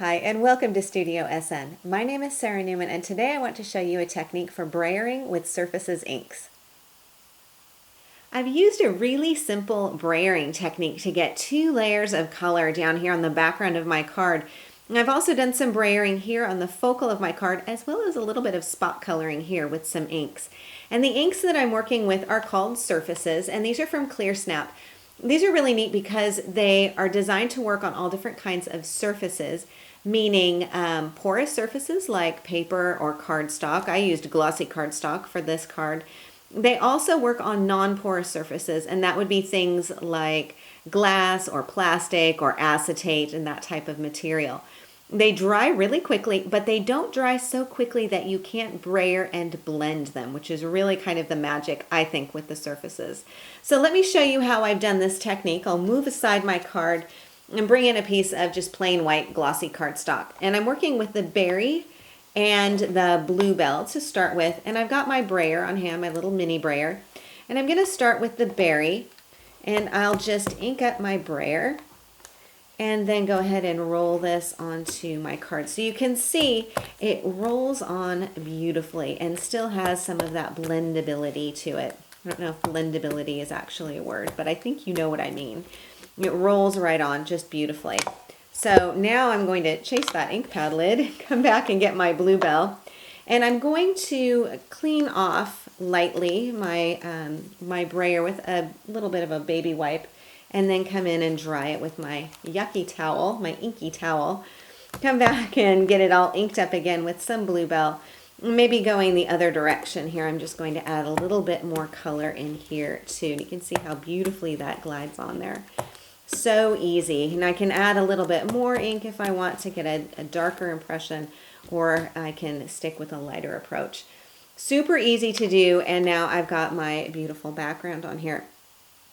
Hi, and welcome to Studio SN. My name is Sara Naumann, and today I want to show you a technique for brayering with Surfaces inks. I've used a really simple brayering technique to get 2 layers of color down here on the background of my card. And I've also done some brayering here on the focal of my card, as well as a little bit of spot coloring here with some inks. And the inks that I'm working with are called Surfaces, and these are from Clearsnap. These are really neat because they are designed to work on all different kinds of surfaces, meaning porous surfaces like paper or cardstock. I used glossy cardstock for this card. They also work on non-porous surfaces, and that would be things like glass or plastic or acetate and that type of material. They dry really quickly, but they don't dry so quickly that you can't brayer and blend them, which is really kind of the magic, I think, with the surfaces. So let me show you how I've done this technique. I'll move aside my card and bring in a piece of just plain white glossy cardstock. And I'm working with the berry and the bluebell to start with. And I've got my brayer on hand, my little mini brayer. And I'm going to start with the berry. And I'll just ink up my brayer and then go ahead and roll this onto my card. So you can see it rolls on beautifully and still has some of that blendability to it. I don't know if blendability is actually a word, but I think you know what I mean. It rolls right on just beautifully. So now I'm going to chase that ink pad lid, come back and get my bluebell, and I'm going to clean off lightly my brayer with a little bit of a baby wipe, and then come in and dry it with my yucky towel, my inky towel. Come back and get it all inked up again with some bluebell. Maybe going the other direction here. I'm just going to add a little bit more color in here too. And you can see how beautifully that glides on there. So easy. And I can add a little bit more ink if I want to get a darker impression, or I can stick with a lighter approach. Super easy to do, and now I've got my beautiful background on here.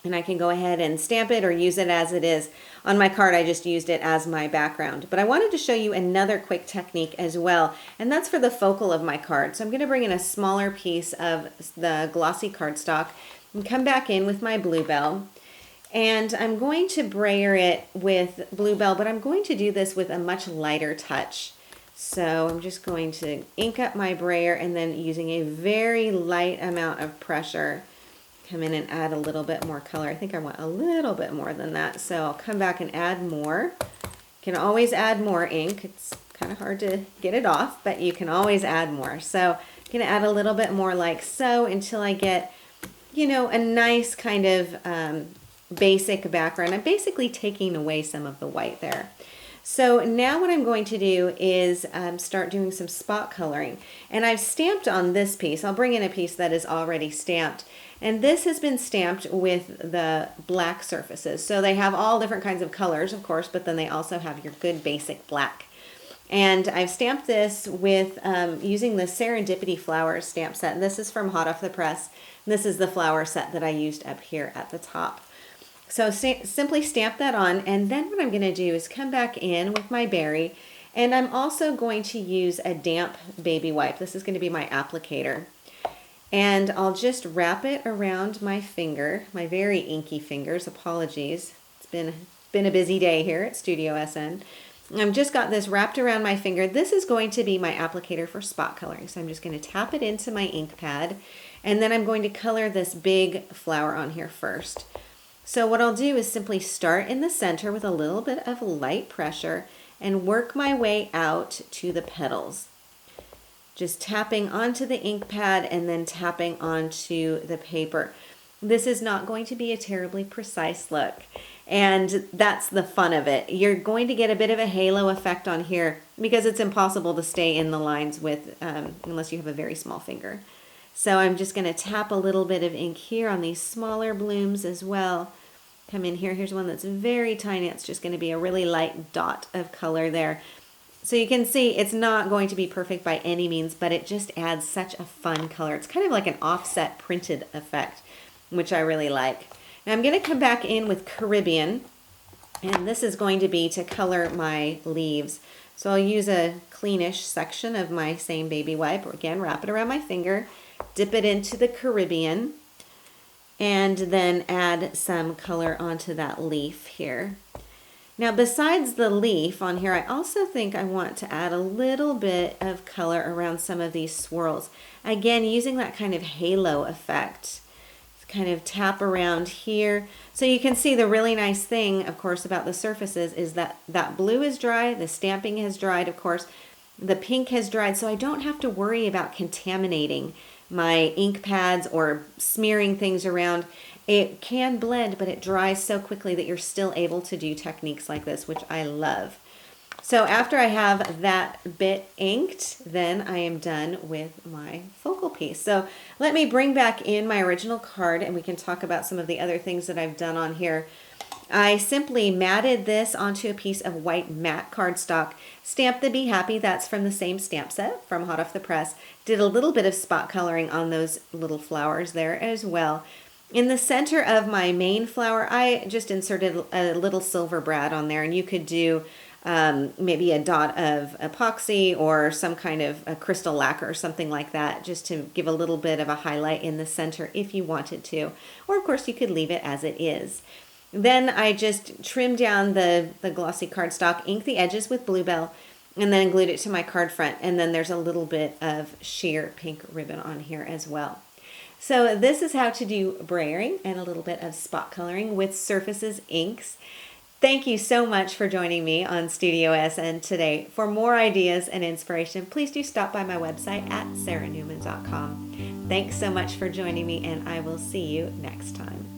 And I can go ahead and stamp it or use it as it is. On my card, I just used it as my background. But I wanted to show you another quick technique as well, and that's for the focal of my card. So I'm going to bring in a smaller piece of the glossy cardstock and come back in with my bluebell. And I'm going to brayer it with bluebell, but I'm going to do this with a much lighter touch. So I'm just going to ink up my brayer and then using a very light amount of pressure, come in and add a little bit more color. I think I want a little bit more than that, so I'll come back and add more. You can always add more ink. It's kind of hard to get it off, but you can always add more. So I'm going to add a little bit more like so until I get, you know, a nice kind of basic background. I'm basically taking away some of the white there. So now what I'm going to do is start doing some spot coloring. And I've stamped on this piece. I'll bring in a piece that is already stamped. And this has been stamped with the black surfaces. So they have all different kinds of colors, of course, but then they also have your good basic black. And I've stamped this with using the Serendipity Flowers stamp set. And this is from hot off the press. And this is the flower set that I used up here at the top. So simply stamp that on, and then what I'm going to do is come back in with my berry, and I'm also going to use a damp baby wipe. This is going to be my applicator. And I'll just wrap it around my finger, my very inky fingers, apologies. It's been a busy day here at Studio SN. I've just got this wrapped around my finger. This is going to be my applicator for spot coloring. So I'm just going to tap it into my ink pad, and then I'm going to color this big flower on here first. So what I'll do is simply start in the center with a little bit of light pressure and work my way out to the petals. Just tapping onto the ink pad and then tapping onto the paper. This is not going to be a terribly precise look, and that's the fun of it. You're going to get a bit of a halo effect on here because it's impossible to stay in the lines with unless you have a very small finger. So I'm just going to tap a little bit of ink here on these smaller blooms as well. Come in here. Here's one that's very tiny. It's just going to be a really light dot of color there. So you can see it's not going to be perfect by any means, but it just adds such a fun color. It's kind of like an offset printed effect, which I really like. Now I'm going to come back in with Caribbean, and this is going to be to color my leaves. So I'll use a cleanish section of my same baby wipe. Again, wrap it around my finger, dip it into the Caribbean, and then add some color onto that leaf here. Now besides the leaf on here, I also think I want to add a little bit of color around some of these swirls. Again, using that kind of halo effect. Kind of tap around here. So you can see the really nice thing, of course, about the surfaces is that that blue is dry, the stamping has dried, of course, the pink has dried, so I don't have to worry about contaminating my ink pads or smearing things around. It can blend, but it dries so quickly that you're still able to do techniques like this, which I love. So after I have that bit inked, then I am done with my focal piece. So let me bring back in my original card and we can talk about some of the other things that I've done on here. I simply matted this onto a piece of white matte cardstock. Stamped the Be Happy, that's from the same stamp set from Hot Off the Press. Did a little bit of spot coloring on those little flowers there as well. In the center of my main flower, I just inserted a little silver brad on there, and you could do maybe a dot of epoxy or some kind of a crystal lacquer or something like that, just to give a little bit of a highlight in the center if you wanted to. Or of course you could leave it as it is. Then I just trimmed down the glossy cardstock, inked the edges with Bluebell, and then glued it to my card front. And then there's a little bit of sheer pink ribbon on here as well. So this is how to do brayering and a little bit of spot coloring with Surfaces inks. Thank you so much for joining me on Studio SN today. For more ideas and inspiration, please do stop by my website at saranaumann.com. Thanks so much for joining me, and I will see you next time.